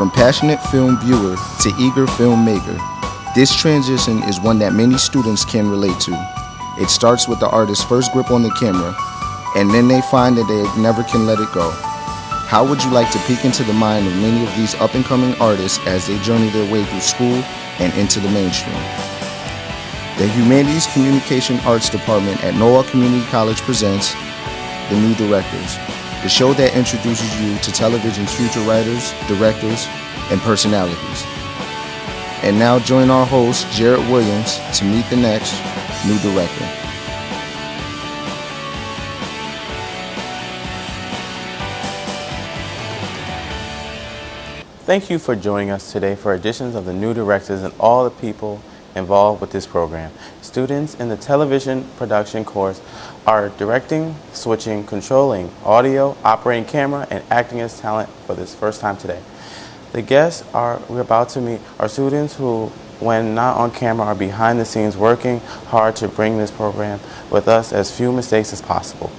From passionate film viewer to eager filmmaker, this transition is one that many students can relate to. It starts with the artist's first grip on the camera, and then they find that they never can let it go. How would you like to peek into the mind of many of these up-and-coming artists as they journey their way through school and into the mainstream? The Humanities Communication Arts Department at Norwalk Community College presents The New Directors, the show that introduces you to television's future writers, directors, and personalities. And now join our host, Jared Williams, to meet the next new director. Thank you for joining us today for editions of The New Directors and all the people involved with this program. Students in the television production course are directing, switching, controlling audio, operating camera, and acting as talent for this first time today. The guests we're about to meet are students who, when not on camera, are behind the scenes working hard to bring this program with us as few mistakes as possible.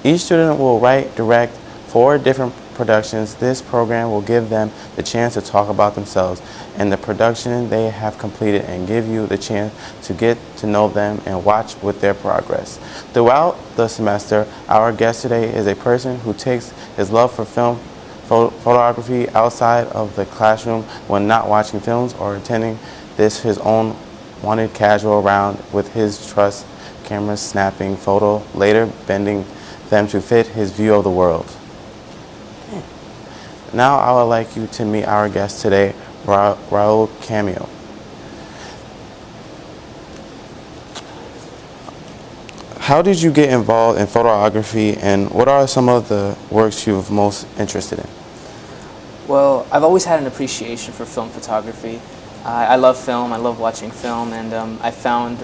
Each student will write, direct 4 different productions. This program will give them the chance to talk about themselves and the production they have completed and give you the chance to get to know them and watch with their progress. Throughout the semester, our guest today is a person who takes his love for film photography outside of the classroom when not watching films or attending his own wanted casual round with his trust cameras snapping photo, later bending them to fit his view of the world. Now I would like you to meet our guest today, Raul Camino. How did you get involved in photography, and what are some of the works you're most interested in? Well, I've always had an appreciation for film photography. I love film, I love watching film, and I found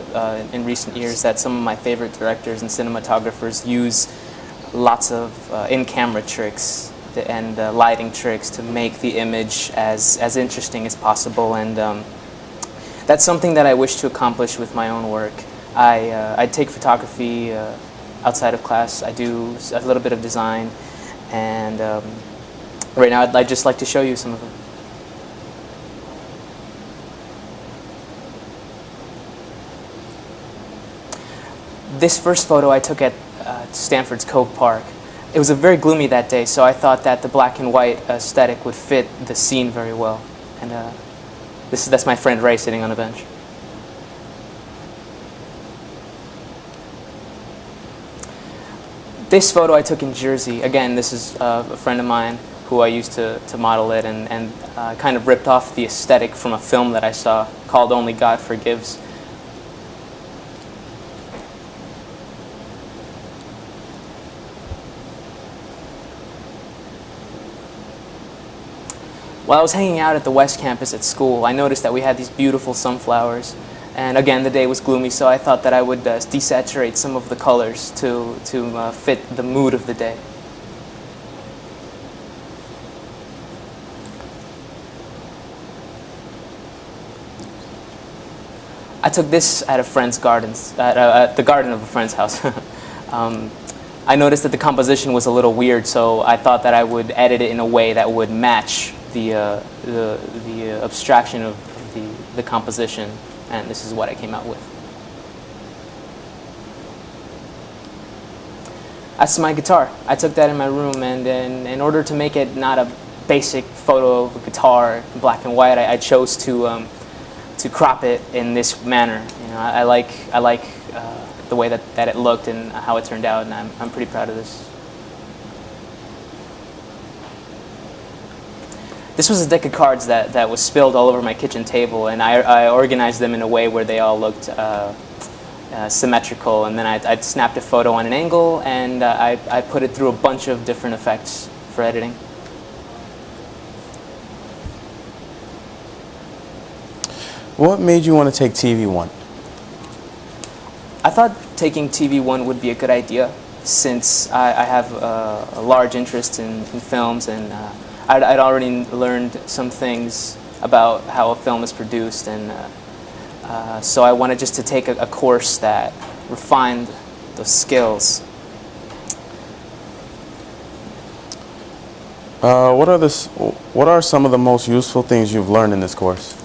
in recent years that some of my favorite directors and cinematographers use lots of in-camera tricks and lighting tricks to make the image as interesting as possible, and that's something that I wish to accomplish with my own work. I take photography outside of class. I do a little bit of design, and right now I'd just like to show you some of them. This first photo I took at Stanford's Cove Park. It was very gloomy that day, so I thought that the black and white aesthetic would fit the scene very well. And that's my friend Ray sitting on a bench. This photo I took in Jersey. Again, this is a friend of mine who I used to model it, and kind of ripped off the aesthetic from a film that I saw called Only God Forgives. While I was hanging out at the West Campus at school, I noticed that we had these beautiful sunflowers. And again, the day was gloomy, so I thought that I would desaturate some of the colors to fit the mood of the day. I took this at a friend's garden, at the garden of a friend's house. I noticed that the composition was a little weird, so I thought that I would edit it in a way that would match the abstraction of the composition, and this is what I came out with. That's my guitar. I took that in my room, and in order to make it not a basic photo of a guitar, black and white, I chose to crop it in this manner. You know, I like the way that it looked and how it turned out, and I'm pretty proud of this. This was a deck of cards that was spilled all over my kitchen table, and I organized them in a way where they all looked symmetrical, and then I snapped a photo on an angle, and I put it through a bunch of different effects for editing. What made you want to take TV1? I thought taking TV1 would be a good idea, since I have a large interest in films, and I'd already learned some things about how a film is produced, and so I wanted just to take a course that refined those skills. What are some of the most useful things you've learned in this course?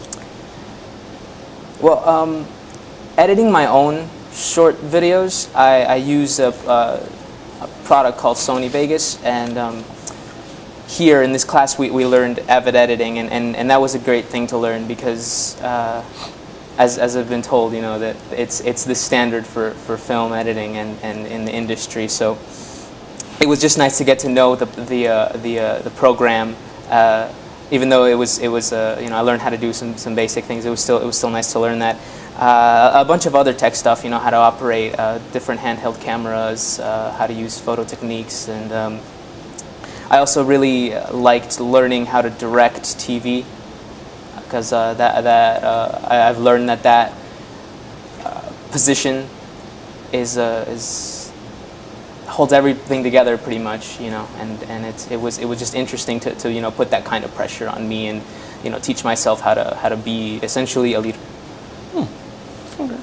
Well, editing my own short videos, I use a product called Sony Vegas, and here in this class we learned avid editing, and that was a great thing to learn because as I've been told, you know, that it's the standard for film editing and in the industry. So it was just nice to get to know the program. Even though it was you know, I learned how to do some basic things. It was still nice to learn that. A bunch of other tech stuff, you know, how to operate different handheld cameras, how to use photo techniques, and I also really liked learning how to direct TV, because I've learned that position is holds everything together pretty much, you know, and it was just interesting to you know, put that kind of pressure on me and, you know, teach myself how to be essentially a leader. Okay.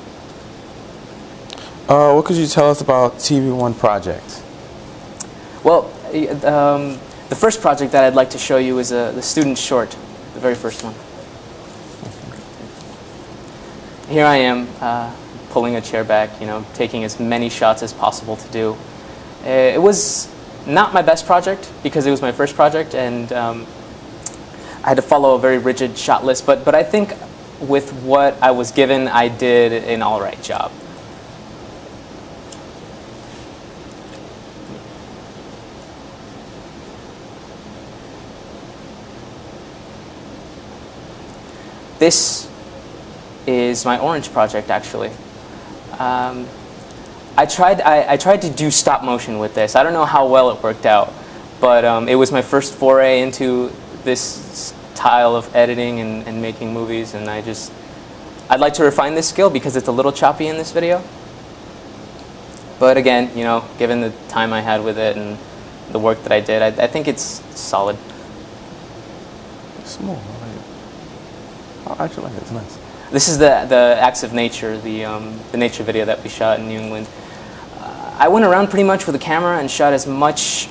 What could you tell us about TV1 projects? Well, the first project that I'd like to show you is the student short, the very first one. Here I am, pulling a chair back, you know, taking as many shots as possible to do. It was not my best project because it was my first project, and I had to follow a very rigid shot list, but I think with what I was given, I did an all right job. This is my orange project, actually. I tried to do stop motion with this. I don't know how well it worked out, but it was my first foray into this style of editing and making movies, and I'd like to refine this skill because it's a little choppy in this video. But again, you know, given the time I had with it and the work that I did, I think it's solid. It's small. I actually like it. It's nice. This is the Acts of Nature, the nature video that we shot in New England. I went around pretty much with a camera and shot as much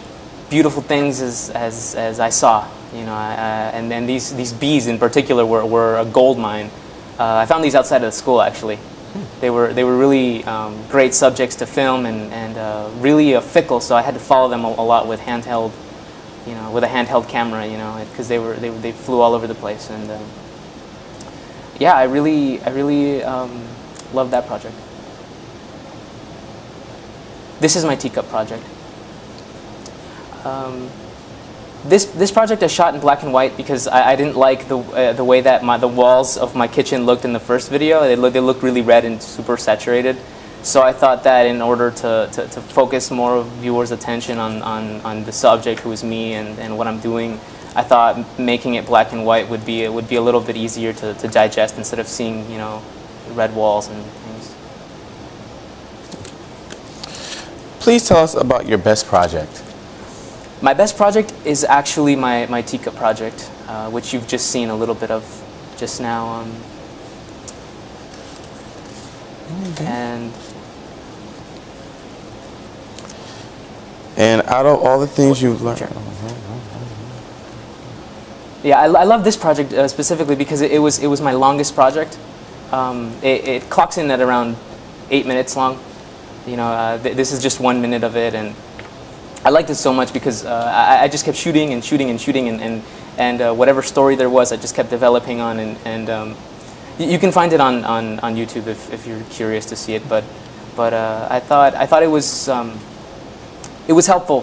beautiful things as I saw. You know, and then these bees in particular were a gold mine. I found these outside of the school, actually. They were really great subjects to film and really fickle. So I had to follow them a lot with handheld, you know, with a handheld camera, you know, because they flew all over the place. And yeah, I really loved that project. This is my teacup project. This project I shot in black and white because I didn't like the way that the walls of my kitchen looked in the first video. They looked really red and super saturated. So I thought that in order to focus more of viewers' attention on the subject, who is me and what I'm doing, I thought making it black and white would be a little bit easier to digest instead of seeing, you know, red walls and things. Please tell us about your best project. My best project is actually my teacup project, which you've just seen a little bit of just now. Okay. And out of all the things you've learned. Sure. Yeah, I love this project specifically because it was my longest project. It clocks in at around 8 minutes long. You know, this is just 1 minute of it, and I liked it so much because I just kept shooting and shooting and shooting, and whatever story there was, I just kept developing on, and you can find it on YouTube if you're curious to see it. But I thought it was helpful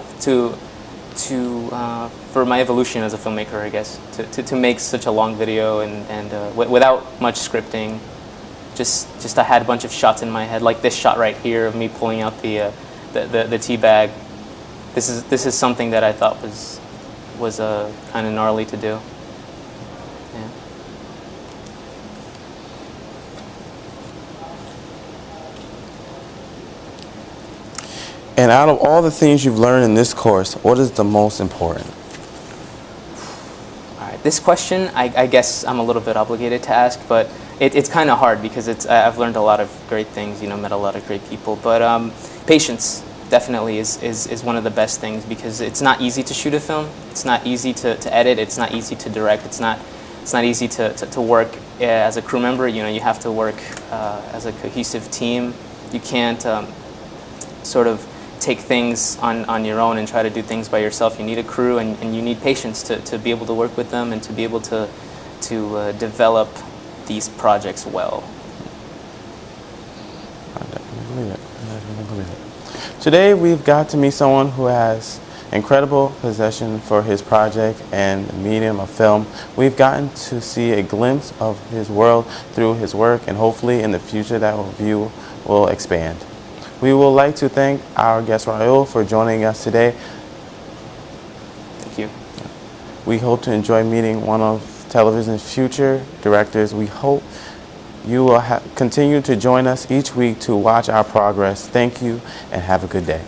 for my evolution as a filmmaker, I guess, to make such a long video and without much scripting. Just I had a bunch of shots in my head, like this shot right here of me pulling out the tea bag. This is something that I thought was kind of gnarly to do. Yeah. And out of all the things you've learned in this course, what is the most important? All right, this question, I guess I'm a little bit obligated to ask, but it's kind of hard because I've learned a lot of great things, you know, met a lot of great people. But patience. definitely is one of the best things, because it's not easy to shoot a film. It's not easy to edit. It's not easy to direct. It's not easy to work as a crew member. You know, you have to work as a cohesive team. You can't sort of take things on your own and try to do things by yourself. You need a crew, and you need patience to be able to work with them and to be able to develop these projects well. I definitely believe it. I definitely believe it. Today we've got to meet someone who has incredible possession for his project and the medium of film. We've gotten to see a glimpse of his world through his work, and hopefully in the future that view will expand. We would like to thank our guest Raul for joining us today. Thank you. We hope to enjoy meeting one of television's future directors. We hope you will continue to join us each week to watch our progress. Thank you and have a good day.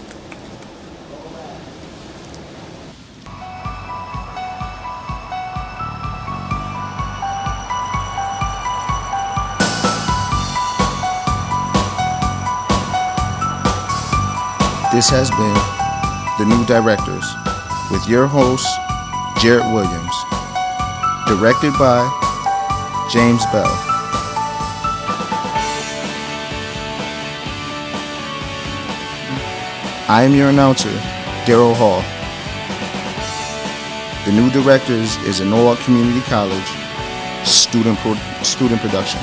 This has been The New Directors with your host, Jarrett Williams. Directed by James Bell. I am your announcer, Darryl Hall. The New Directors is a Norwalk Community College student production.